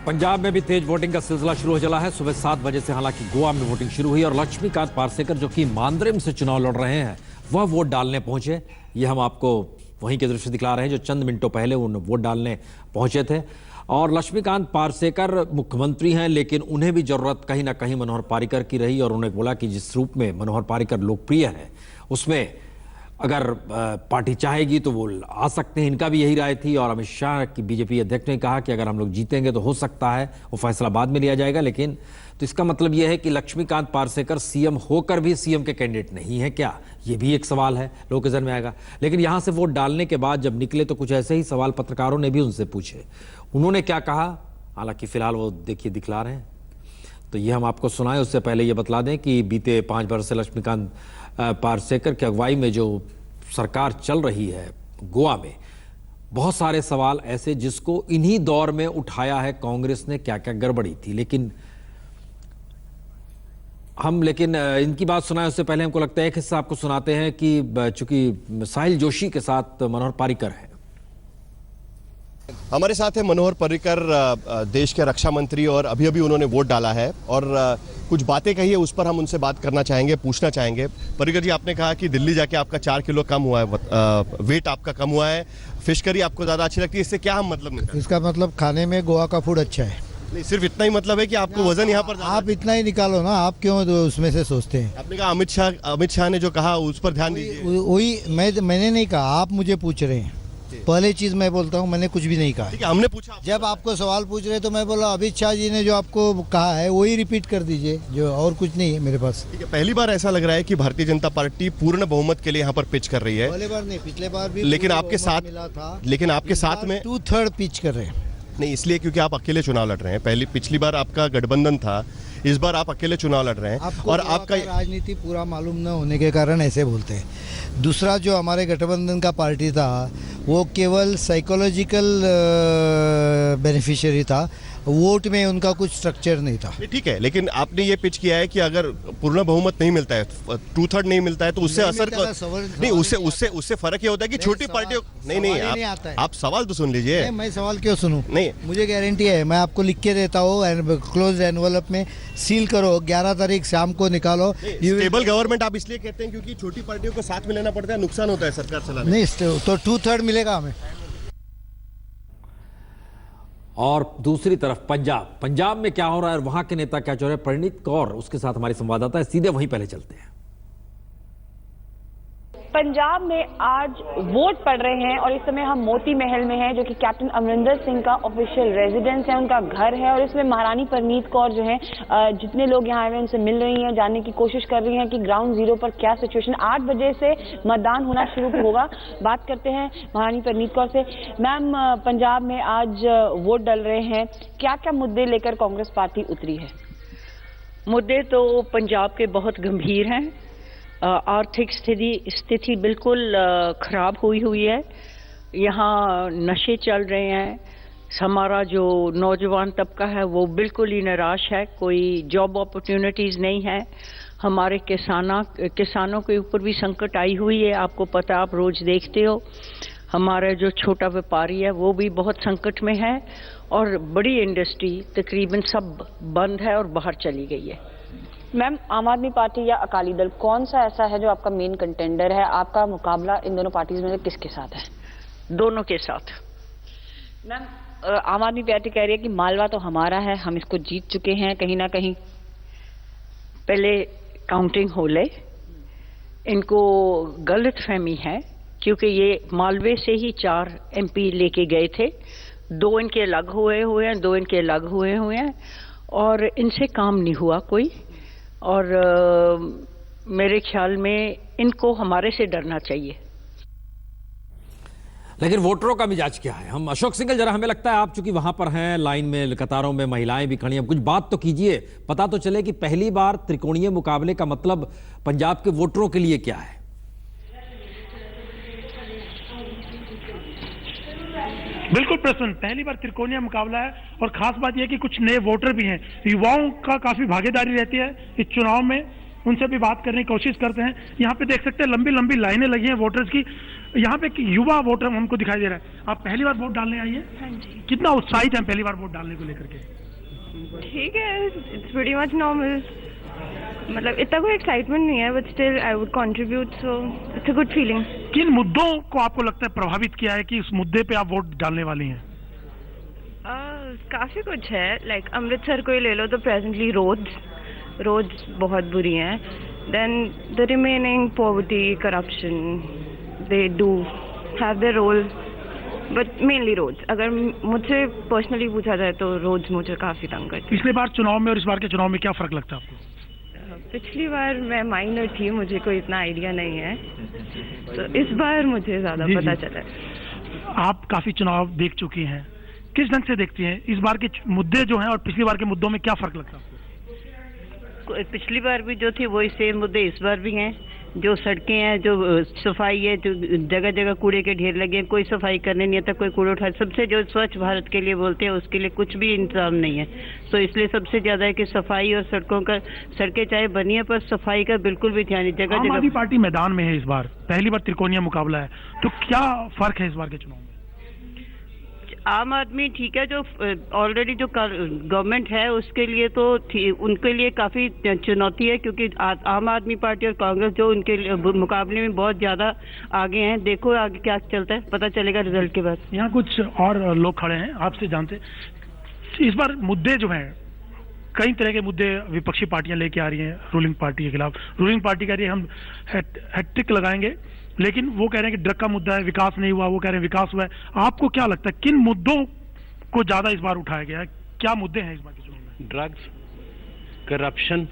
पंजाब में भी तेज वोटिंग का सिलसिला शुरू हो चला है। सुबह 7 बजे से हालांकि गोवा में वोटिंग शुरू हुई और लक्ष्मीकांत पार्सेकर जो कि मांद्रेम से चुनाव लड़ रहे हैं वह वोट डालने पहुंचे। ये हम आपको वहीं के दृश्य दिखला रहे हैं जो चंद मिनटों पहले उन वोट डालने पहुंचे थे। और लक्ष्मीकांत पार्सेकर मुख्यमंत्री हैं, लेकिन उन्हें भी जरूरत कहीं ना कहीं मनोहर पर्रिकर की रही और उन्होंने बोला कि जिस रूप में मनोहर पर्रिकर लोकप्रिय है उसमें अगर पार्टी चाहेगी तो वो आ सकते हैं। इनका भी यही राय थी और अमित शाह की बीजेपी अध्यक्ष ने कहा कि अगर हम लोग जीतेंगे तो हो सकता है वो फैसला बाद में लिया जाएगा। लेकिन तो इसका मतलब यह है कि लक्ष्मीकांत पार्सेकर सीएम होकर भी सीएम के कैंडिडेट नहीं है क्या? ये भी एक सवाल है, लोगों के जहन में आएगा। लेकिन यहां से वोट डालने के बाद जब निकले तो कुछ ऐसे ही सवाल पत्रकारों ने भी उनसे पूछे। उन्होंने क्या कहा, हालांकि फिलहाल वो देखिए दिखला रहे हैं, तो ये हम आपको सुनाएं। उससे पहले ये बतला दें कि बीते 5 वर्ष से लक्ष्मीकांत पार्सेकर की अगुवाई में जो सरकार चल रही है गोवा में, बहुत सारे सवाल ऐसे जिसको इन्हीं दौर में उठाया है कांग्रेस ने, क्या क्या गड़बड़ी थी। लेकिन इनकी बात सुनाए उससे पहले हमको लगता है एक हिस्सा आपको सुनाते हैं कि चूंकि साहिल जोशी के साथ मनोहर पर्रिकर है। हमारे साथ है मनोहर पर्रिकर, देश के रक्षा मंत्री, और अभी अभी उन्होंने वोट डाला है और कुछ बातें कही है उस पर हम उनसे बात करना चाहेंगे, पूछना चाहेंगे। पर्रिकर जी, आपने कहा कि दिल्ली जाके आपका 4 किलो कम हुआ है, वेट आपका कम हुआ है, फिश करी आपको ज़्यादा अच्छी लगती है, इससे क्या हम मतलब निकालें? इसका मतलब खाने में गोवा का फूड अच्छा है। नहीं, सिर्फ इतना ही मतलब है कि आपको वजन यहाँ पर आप इतना ही निकालो ना, आप क्यों उसमें से सोचते हैं? आपने कहा अमित शाह ने जो कहा उस पर ध्यान दीजिए। वही मैंने नहीं कहा, आप मुझे पूछ रहे हैं। पहले चीज मैं बोलता हूँ, मैंने कुछ भी नहीं कहा। ठीक है, हमने पूछा। जब आपको सवाल पूछ रहे तो मैं बोला अमित शाह जी ने जो आपको कहा है वही रिपीट कर दीजिए, जो और कुछ नहीं है मेरे पास। ठीक है, पहली बार ऐसा लग रहा है कि भारतीय जनता पार्टी पूर्ण बहुमत के लिए यहाँ पर पिच कर रही है। पहली बार नहीं, पिछले बार भी, लेकिन आपके साथ मिला था। लेकिन आपके साथ में 2/3 पिच कर रहे हैं। नहीं, इसलिए क्योंकि आप अकेले चुनाव लड़ रहे हैं। पिछली बार आपका गठबंधन था, इस बार आप अकेले चुनाव लड़ रहे हैं और आपका राजनीति पूरा मालूम न होने के कारण ऐसे बोलते हैं। दूसरा, जो हमारे गठबंधन का पार्टी था वो केवल साइकोलॉजिकल बेनिफिशियरी था, वोट में उनका कुछ स्ट्रक्चर नहीं था। ठीक है, लेकिन आपने ये पिच किया है कि अगर पूर्ण बहुमत नहीं मिलता है, 2/3 नहीं मिलता है, तो उससे असर नहीं, उससे फर्क ये होता है कि छोटी पार्टियों नहीं, आप सवाल तो सुन लीजिए। मैं सवाल क्यों सुनूं? नहीं, मुझे गारंटी है, मैं आपको लिख के देता हूँ, क्लोज एनवलप में सील करो, 11 तारीख शाम को निकालो। स्टेबल गवर्नमेंट आप इसलिए कहते हैं क्योंकि छोटी पार्टियों को साथ में लेना पड़ता है, नुकसान होता है सरकार चलाने। नहीं, तो 2/3 मिलेगा हमें। और दूसरी तरफ पंजाब में क्या हो रहा है, वहां के नेता क्या चाह रहे हैं, परिणीत कौर उसके साथ हमारी संवाददाता है, सीधे वहीं पहले चलते हैं। पंजाब में आज वोट पड़ रहे हैं और इस समय हम मोती महल में हैं, जो कि कैप्टन अमरिंदर सिंह का ऑफिशियल रेजिडेंस है, उनका घर है। और इसमें महारानी परिणीत कौर जो है, जितने लोग यहाँ आए हुए उनसे मिल रही हैं, जानने की कोशिश कर रही हैं कि ग्राउंड जीरो पर क्या सिचुएशन। 8 बजे से मतदान होना शुरू होगा। बात करते हैं महारानी परिणीत कौर से। मैम, पंजाब में आज वोट डल रहे हैं, क्या क्या मुद्दे लेकर कांग्रेस पार्टी उतरी है? मुद्दे तो पंजाब के बहुत गंभीर हैं। आर्थिक स्थिति बिल्कुल खराब हुई है। यहाँ नशे चल रहे हैं। हमारा जो नौजवान तबका है वो बिल्कुल ही निराश है, कोई जॉब अपॉर्चुनिटीज़ नहीं है। हमारे किसानों के ऊपर भी संकट आई हुई है, आपको पता, आप रोज़ देखते हो। हमारा जो छोटा व्यापारी है वो भी बहुत संकट में है और बड़ी इंडस्ट्री तकरीबन सब बंद है और बाहर चली गई है। मैम, आम आदमी पार्टी या अकाली दल, कौन सा ऐसा है जो आपका मेन कंटेंडर है? आपका मुकाबला इन दोनों पार्टीज में किसके साथ है? दोनों के साथ। मैम, आम आदमी पार्टी कह रही है कि मालवा तो हमारा है, हम इसको जीत चुके हैं। कहीं ना कहीं पहले काउंटिंग हो ले, इनको गलत फहमी है क्योंकि ये मालवे से ही 4 MP लेके गए थे। 2 इनके अलग हुए हैं, 2 इनके अलग हुए हैं और इनसे काम नहीं हुआ कोई। और मेरे ख्याल में इनको हमारे से डरना चाहिए। लेकिन वोटरों का मिजाज क्या है? हम अशोक सिंघल, जरा हमें लगता है आप चूंकि वहां पर हैं, लाइन में कतारों में महिलाएं भी खड़ी हैं, कुछ बात तो कीजिए, पता तो चले कि पहली बार त्रिकोणीय मुकाबले का मतलब पंजाब के वोटरों के लिए क्या है। बिल्कुल प्रसन्न, पहली बार त्रिकोणीय मुकाबला है और खास बात यह है कि कुछ नए वोटर भी हैं। युवाओं का काफी भागीदारी रहती है इस चुनाव में। उनसे भी बात करने की कोशिश करते हैं। यहाँ पे देख सकते हैं लंबी लंबी लाइनें लगी हैं वोटर्स की। यहाँ पे एक युवा वोटर हमको दिखाई दे रहा है। आप पहली बार वोट डालने आई हैं? हाँ जी। कितना उत्साहित हैं पहली बार वोट डालने को लेकर के? ठीक है, इट्स वेरी मच नॉर्मल। मतलब इतना कोई एक्साइटमेंट नहीं है, but still I would contribute, so it's a good feeling. किन मुद्दों को आपको लगता है प्रभावित किया है कि उस मुद्दे पे आप वोट डालने वाली हैं? काफ़ी कुछ है, लाइक अमृतसर को ही ले लो तो प्रेजेंटली रोड्स बहुत बुरी हैं। Then the remaining poverty, corruption, they do have their role, but mainly roads. अगर मुझसे पर्सनली पूछा जाए तो रोड्स मुझे काफ़ी तंग करती हैं। पिछले बार चुनाव में और इस बार के चुनाव में क्या फर्क लगता है आपको? पिछली बार मैं माइनर थी, मुझे कोई इतना आइडिया नहीं है, तो इस बार मुझे ज़्यादा पता चला है। आप काफी चुनाव देख चुकी हैं, किस ढंग से देखती हैं इस बार के मुद्दे जो हैं और पिछली बार के मुद्दों में क्या फर्क लगता है आपको? पिछली बार भी जो थे वही सेम मुद्दे इस बार भी हैं। जो सड़कें हैं, जो सफाई है, जो जगह जगह कूड़े के ढेर लगे हैं, कोई सफाई करने नहीं आता, कोई कूड़ा उठा। सबसे जो स्वच्छ भारत के लिए बोलते हैं उसके लिए कुछ भी इंतजाम नहीं है। तो इसलिए सबसे ज्यादा है कि सफाई और सड़कें चाहे बनी है पर सफाई का बिल्कुल भी ध्यान नहीं। जगह आम आदमी जगह पार्टी मैदान में है इस बार, पहली बार त्रिकोणीय मुकाबला है, तो क्या फर्क है इस बार के चुनाव में? आम आदमी ठीक है, जो ऑलरेडी जो गवर्नमेंट है उसके लिए तो उनके लिए काफी चुनौती है, क्योंकि आम आदमी पार्टी और कांग्रेस जो उनके मुकाबले में बहुत ज्यादा आगे हैं। देखो आगे क्या चलता है, पता चलेगा रिजल्ट के बाद। यहाँ कुछ और लोग खड़े हैं, आपसे जानते। इस बार मुद्दे जो हैं, कई तरह के मुद्दे विपक्षी पार्टियां लेके आ रही हैं रूलिंग पार्टी के खिलाफ। रूलिंग पार्टी कह रही है हम हैट्रिक लगाएंगे, लेकिन वो कह रहे हैं कि ड्रग का मुद्दा है, विकास नहीं हुआ, वो कह रहे हैं विकास हुआ है। आपको क्या लगता है किन मुद्दों को ज्यादा इस बार उठाया गया है? क्या मुद्दे हैं इस बार के चुनाव में? Drugs, corruption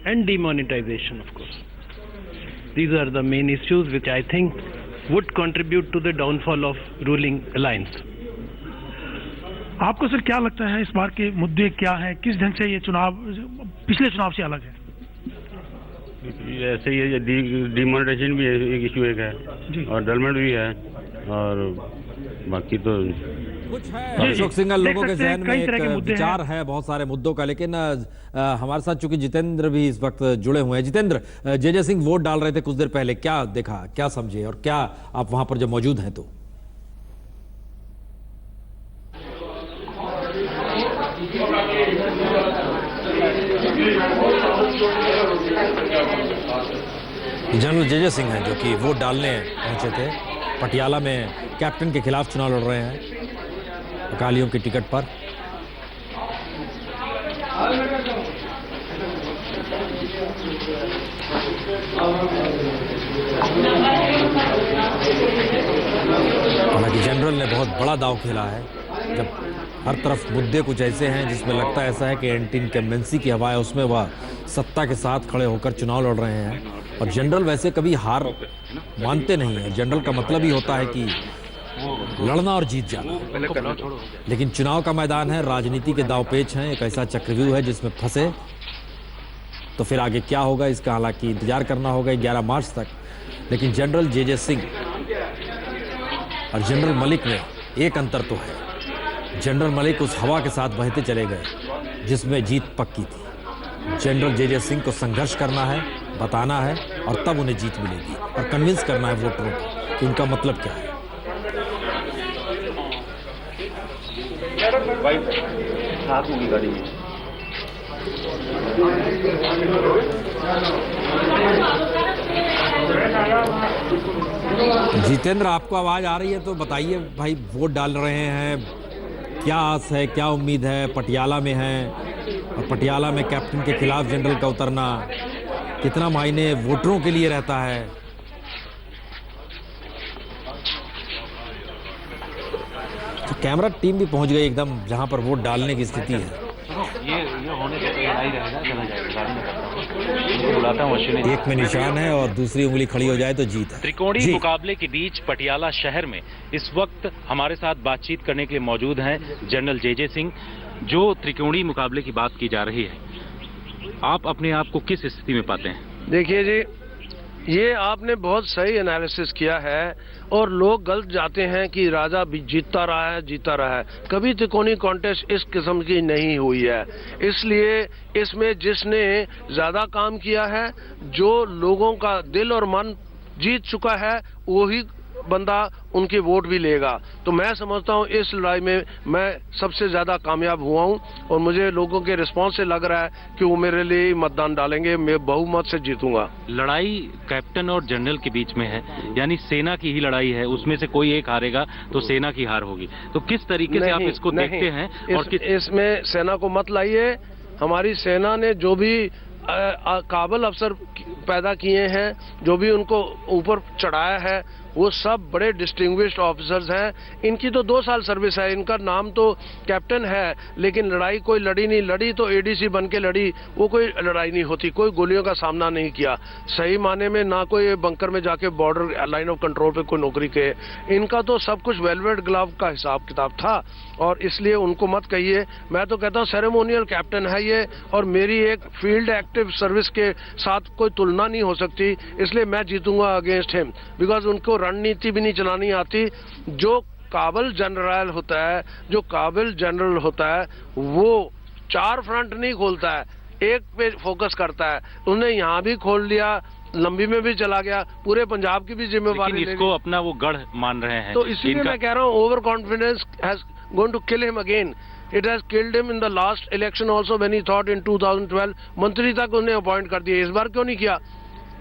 and demonetization, of course. These are the main issues which I think would contribute to the downfall of ruling alliance. आपको सर क्या लगता है इस बार के मुद्दे क्या हैं? किस ढंग से ये चुनाव पिछले चुनाव से अलग है? ऐसे ये डिमोनेटाइजेशन भी एक इशू एक है और डेवलपमेंट भी है, और बाकी तो कुछ है। अशोक सिंघल, लोगों के जहन में एक विचार हैं। है बहुत सारे मुद्दों का, लेकिन हमारे साथ चूंकि जितेंद्र भी इस वक्त जुड़े हुए हैं। जितेंद्र, जे सिंह वोट डाल रहे थे कुछ देर पहले, क्या देखा, क्या समझे, और क्या आप वहां पर जब मौजूद हैं तो? जनरल जे सिंह हैं जो कि वोट डालने पहुंचे थे पटियाला में, कैप्टन के खिलाफ चुनाव लड़ रहे हैं अकालियों की टिकट पर। हालांकि जनरल ने बहुत बड़ा दांव खेला है, जब हर तरफ मुद्दे कुछ ऐसे हैं जिसमें लगता ऐसा है कि एंटी इनकम्बेंसी की हवा है, उसमें वह सत्ता के साथ खड़े होकर चुनाव लड़ रहे हैं। और जनरल वैसे कभी हार मानते नहीं है। जनरल का मतलब ही होता है कि लड़ना और जीत जाना। लेकिन चुनाव का मैदान है, राजनीति के दांवपेच हैं, एक ऐसा चक्रव्यूह है जिसमें फंसे तो फिर आगे क्या होगा इसका हालांकि इंतजार करना होगा 11 मार्च तक। लेकिन जनरल जे सिंह और जनरल मलिक में एक अंतर तो है, जनरल मलिक उस हवा के साथ बहते चले गए जिसमें जीत पक्की थी। जनरल जे सिंह को संघर्ष करना है, बताना है, और तब उन्हें जीत मिलेगी, और कन्विंस करना है वोटरों को कि उनका मतलब क्या है। जितेंद्र, आपको आवाज आ रही है तो बताइए भाई, वोट डाल रहे हैं, क्या आस है, क्या उम्मीद है? पटियाला में है और पटियाला में कैप्टन के खिलाफ जनरल का उतरना कितना मायने वोटरों के लिए रहता है? तो कैमरा टीम भी पहुंच गई एकदम जहां पर वोट डालने की स्थिति है। ये होने से तो लड़ाई रहेगा, चला जाएगा। एक में निशान है और दूसरी उंगली खड़ी हो जाए तो जीत है। त्रिकोणीय मुकाबले के बीच पटियाला शहर में इस वक्त हमारे साथ बातचीत करने के लिए मौजूद हैं जनरल जे सिंह, जो त्रिकोणीय मुकाबले की बात की जा रही है। आप अपने आप को किस स्थिति में पाते हैं? देखिए जी, ये आपने बहुत सही एनालिसिस किया है और लोग गलत जाते हैं कि राजा भी जीतता रहा है। कभी त्रिकोणीय कॉन्टेस्ट इस किस्म की नहीं हुई है। इसलिए इसमें जिसने ज़्यादा काम किया है, जो लोगों का दिल और मन जीत चुका है, वही बंदा उनकी वोट भी लेगा। तो मैं समझता हूँ इस लड़ाई में मैं सबसे ज़्यादा कामयाब हुआ हूँ और मुझे लोगों के रिस्पांस से लग रहा है कि वो मेरे लिए ही मतदान डालेंगे, मैं बहुमत से जीतूंगा। लड़ाई कैप्टन और जनरल के बीच में है, यानी सेना की ही लड़ाई है, उसमें से कोई एक हारेगा तो सेना की हार होगी। तो किस तरीके से आप इसको देखते हैं? और इसमें सेना को मत लाइए। हमारी सेना ने जो भी काबिल अफसर पैदा किए हैं, जो भी उनको ऊपर चढ़ाया है, वो सब बड़े डिस्टिंग्विश्ड ऑफिसर्स हैं। इनकी तो 2 साल सर्विस है, इनका नाम तो कैप्टन है, लेकिन लड़ाई कोई लड़ी नहीं। लड़ी तो एडीसी बन के लड़ी, वो कोई लड़ाई नहीं होती। कोई गोलियों का सामना नहीं किया सही माने में, ना कोई बंकर में जाके बॉर्डर लाइन ऑफ कंट्रोल पे कोई नौकरी के। इनका तो सब कुछ वेलवेट ग्लव का हिसाब किताब था और इसलिए उनको मत कहिए। मैं तो कहता हूँ सेरेमोनियल कैप्टन है ये, और मेरी एक फील्ड एक्टिव सर्विस के साथ कोई तुलना नहीं हो सकती। इसलिए मैं जीतूंगा अगेंस्ट हिम, बिकॉज उनको रणनीति भी नहीं चलानी आती। जो काबिल जनरल होता है वो 4 फ्रंट नहीं खोलता है, एक पे फोकस करता है। उन्हें यहाँ भी खोल लिया, लंबी में भी चला गया, पूरे पंजाब की भी जिम्मेवारी इसको अपना वो गढ़ मान रहे हैं। तो इसीलिए मैं कह रहा हूँ over confidence has going to kill him again. It has killed him in the last election also when he thought in 2012 मंत्री तक उन्हें अपॉइंट कर दिया। इस बार क्यों नहीं किया?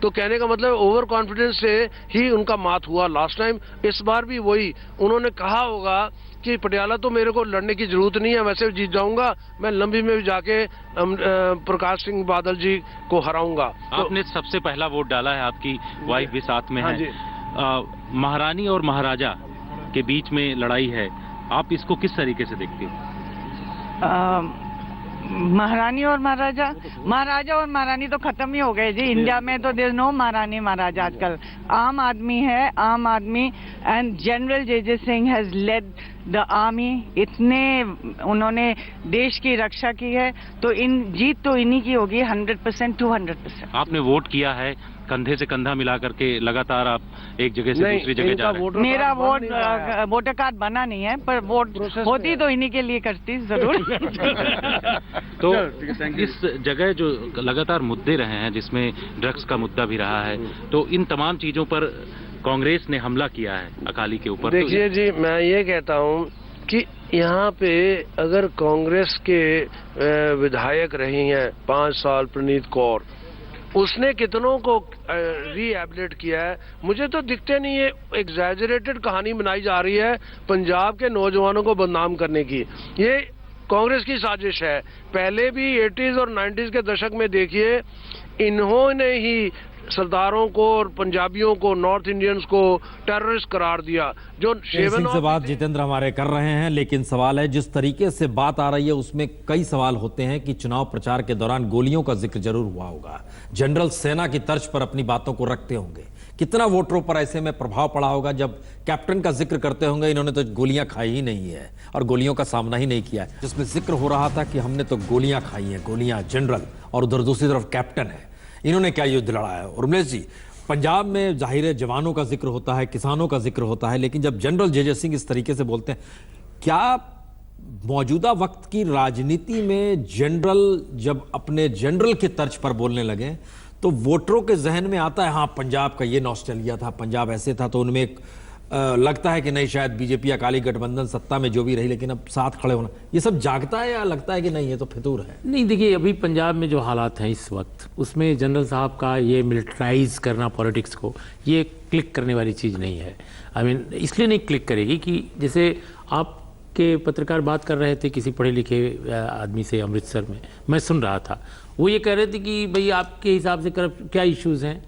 तो कहने का मतलब ओवर कॉन्फिडेंस से ही उनका मात हुआ लास्ट टाइम। इस बार भी वही उन्होंने कहा होगा कि पटियाला तो मेरे को लड़ने की जरूरत नहीं है, वैसे जीत जाऊंगा, मैं लंबी में भी जाके प्रकाश सिंह बादल जी को हराऊंगा। आपने सबसे पहला वोट डाला है, आपकी वाइफ भी साथ में है। महारानी और महाराजा के बीच में लड़ाई है, आप इसको किस तरीके से देखते हो? महारानी और महाराजा और महारानी तो खत्म ही हो गए जी। इंडिया में तो देयर नो महारानी महाराजा आजकल। आम आदमी है, आम आदमी। And general J Singh has lead the army. इतने उन्होंने देश की रक्षा की है, तो जीत तो इन्हीं की होगी 100% 200%। आपने वोट किया है, कंधे से कंधा मिला करके लगातार आप एक जगह से दूसरी जगह जा रहे हैं। मेरा वोटर कार्ड बना नहीं है, पर वोट होती तो इन्हीं के लिए करती जरूर। तो इस जगह जो लगातार मुद्दे रहे हैं, जिसमें ड्रग्स का मुद्दा भी रहा है, तो इन तमाम चीजों पर कांग्रेस ने हमला किया है अकाली के ऊपर। देखिए जी, मैं ये कहता हूँ कि यहाँ पे अगर कांग्रेस के विधायक रही हैं 5 साल, प्रणीत कौर, उसने कितनों को रीहैबिलिट किया है, मुझे तो दिखते नहीं है। एग्जैजरेटेड कहानी बनाई जा रही है पंजाब के नौजवानों को बदनाम करने की। ये कांग्रेस की साजिश है। पहले भी 80s और 90s के दशक में देखिए, इन्होंने ही सरदारों को और पंजाबियों को, नॉर्थ इंडियंस को टेररिस्ट करार दिया। जो सिंह से बात जितेंद्र हमारे कर रहे हैं, लेकिन सवाल है जिस तरीके से बात आ रही है उसमें कई सवाल होते हैं कि चुनाव प्रचार के दौरान गोलियों का जिक्र जरूर हुआ होगा, जनरल सेना की तर्ज पर अपनी बातों को रखते होंगे। कितना वोटरों पर ऐसे में प्रभाव पड़ा होगा जब कैप्टन का जिक्र करते होंगे, इन्होंने तो गोलियां खाई ही नहीं है और गोलियों का सामना ही नहीं किया है। जिसमें जिक्र हो रहा था कि हमने तो गोलियां खाई हैं, गोलियां जनरल, और उधर दूसरी तरफ कैप्टन है, इन्होंने क्या युद्ध लड़ा है। उर्मिलेश जी, पंजाब में जाहिर है जवानों का जिक्र होता है, किसानों का जिक्र होता है, लेकिन जब जनरल जे सिंह इस तरीके से बोलते हैं, क्या मौजूदा वक्त की राजनीति में जनरल जब अपने जनरल के तर्ज पर बोलने लगे तो वोटरों के जहन में आता है, हाँ पंजाब का ये नॉस्टैल्जिया था, पंजाब ऐसे था, तो उनमें एक लगता है कि नहीं, शायद बीजेपी अकाली गठबंधन सत्ता में जो भी रही, लेकिन अब साथ खड़े होना, ये सब जागता है या लगता है कि नहीं ये तो फितूर है? नहीं, देखिए अभी पंजाब में जो हालात हैं इस वक्त, उसमें जनरल साहब का ये मिलिटराइज करना पॉलिटिक्स को, ये क्लिक करने वाली चीज़ नहीं है। आई मीन इसलिए नहीं क्लिक करेगी कि जैसे आपके पत्रकार बात कर रहे थे किसी पढ़े लिखे आदमी से अमृतसर में, मैं सुन रहा था, वो ये कह रहे थे कि भाई आपके हिसाब से क्या इश्यूज़ हैं,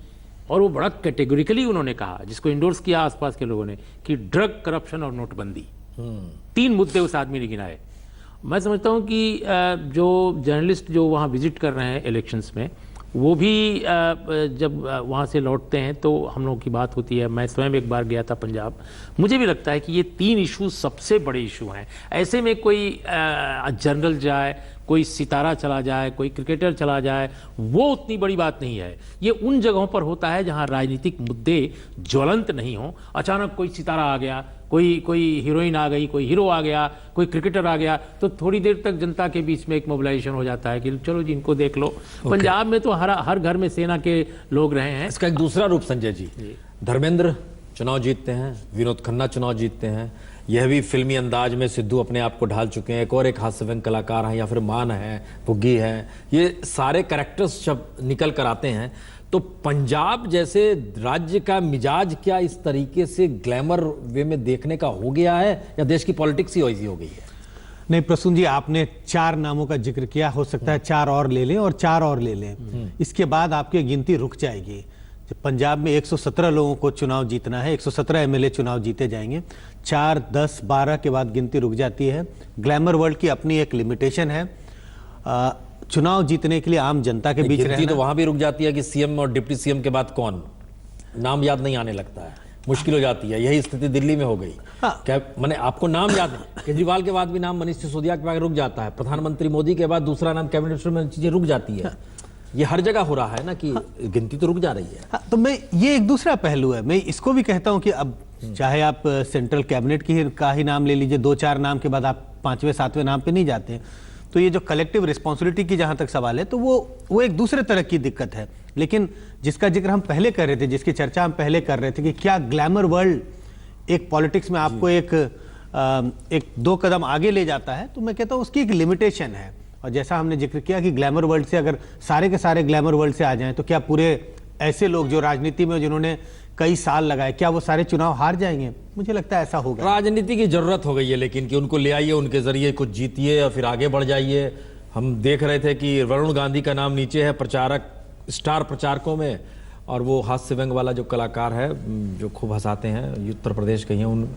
और वो बड़ा कैटेगोरिकली उन्होंने कहा, जिसको इंडोर्स किया आसपास के लोगों ने, कि ड्रग, करप्शन और नोटबंदी, 3 मुद्दे उस आदमी ने गिनाए। मैं समझता हूँ कि जो जर्नलिस्ट जो वहाँ विजिट कर रहे हैं इलेक्शंस में, वो भी जब वहाँ से लौटते हैं तो हम लोगों की बात होती है। मैं स्वयं एक बार गया था पंजाब, मुझे भी लगता है कि ये 3 इशू सबसे बड़े इशू हैं। ऐसे में कोई जनरल जाए, कोई सितारा चला जाए, कोई क्रिकेटर चला जाए, वो उतनी बड़ी बात नहीं है। ये उन जगहों पर होता है जहां राजनीतिक मुद्दे ज्वलंत नहीं हो। अचानक कोई सितारा आ गया, कोई हीरोइन आ गई, कोई हीरो आ गया, कोई क्रिकेटर आ गया, तो थोड़ी देर तक जनता के बीच में एक मोबिलाइजेशन हो जाता है कि चलो जी इनको देख लो। पंजाब में तो हर घर में सेना के लोग रहे हैं। इसका एक दूसरा रूप संजय जी, धर्मेंद्र चुनाव जीतते हैं, विनोद खन्ना चुनाव जीतते हैं, यह भी फिल्मी अंदाज में सिद्धू अपने आप को ढाल चुके हैं, एक हास्य व्यंग कलाकार हैं या फिर मान है, पुग्गी है, ये सारे कैरेक्टर्स जब निकल कर आते हैं तो पंजाब जैसे राज्य का मिजाज क्या इस तरीके से ग्लैमर वे में देखने का हो गया है या देश की पॉलिटिक्स ही वैसी हो गई है? नहीं प्रसून जी, आपने 4 नामों का जिक्र किया, हो सकता है 4 और ले लें और 4 और ले लें, इसके बाद आपकी गिनती रुक जाएगी। पंजाब में 117 लोगों को चुनाव जीतना है, 117 एमएलए चुनाव जीते जाएंगे, 4, 10, 12 के बाद गिनती रुक जाती है। ग्लैमर वर्ल्ड की अपनी एक लिमिटेशन है। चुनाव जीतने के लिए आम जनता के बीच रहना, तो वहां भी रुक जाती है कि सीएम और डिप्टी सीएम के बाद कौन, नाम याद नहीं आने लगता है, मुश्किल हो जाती है। यही स्थिति दिल्ली में हो गई। क्या मैंने आपको नाम याद है? केजरीवाल के बाद भी नाम मनीष सिसोदिया के बाद रुक जाता है, प्रधानमंत्री मोदी के बाद दूसरा नाम कैबिनेट मिनिस्टर में चीजें रुक जाती है। ये हर जगह हो रहा है ना कि गिनती तो रुक जा रही है। तो मैं ये एक दूसरा पहलू है, मैं इसको भी कहता हूं कि अब चाहे आप सेंट्रल कैबिनेट का ही नाम ले लीजिए, 2-4 नाम के बाद आप 5वें 7वें नाम पे नहीं जाते, तो ये जो कलेक्टिव रिस्पॉन्सिबिलिटी की जहां तक सवाल है तो वो एक दूसरे तरह की दिक्कत है। लेकिन जिसका जिक्र हम पहले कर रहे थे, जिसकी चर्चा हम पहले कर रहे थे कि क्या ग्लैमर वर्ल्ड एक पॉलिटिक्स में आपको एक 2 कदम आगे ले जाता है, तो मैं कहता हूं उसकी एक लिमिटेशन है। और जैसा हमने जिक्र किया कि ग्लैमर वर्ल्ड से अगर सारे के सारे ग्लैमर वर्ल्ड से आ जाएं तो क्या पूरे ऐसे लोग जो राजनीति में जिन्होंने कई साल लगाए, क्या वो सारे चुनाव हार जाएंगे? मुझे लगता है ऐसा होगा। राजनीति की जरूरत हो गई है लेकिन कि उनको ले आइए, उनके जरिए कुछ जीतिए और फिर आगे बढ़ जाइए। हम देख रहे थे कि वरुण गांधी का नाम नीचे है स्टार प्रचारकों में, और वो हास्य व्यंग वाला जो कलाकार है जो खूब हंसाते हैं, उत्तर प्रदेश के हैं, उन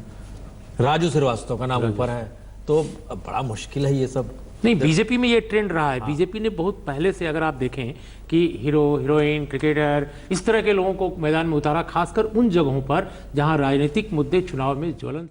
राजू श्रीवास्तव का नाम ऊपर है। तो बड़ा मुश्किल है ये सब। नहीं, बीजेपी में ये ट्रेंड रहा है। बीजेपी ने बहुत पहले से, अगर आप देखें कि हीरो हीरोइन क्रिकेटर इस तरह के लोगों को मैदान में उतारा, खासकर उन जगहों पर जहां राजनीतिक मुद्दे चुनाव में ज्वलंत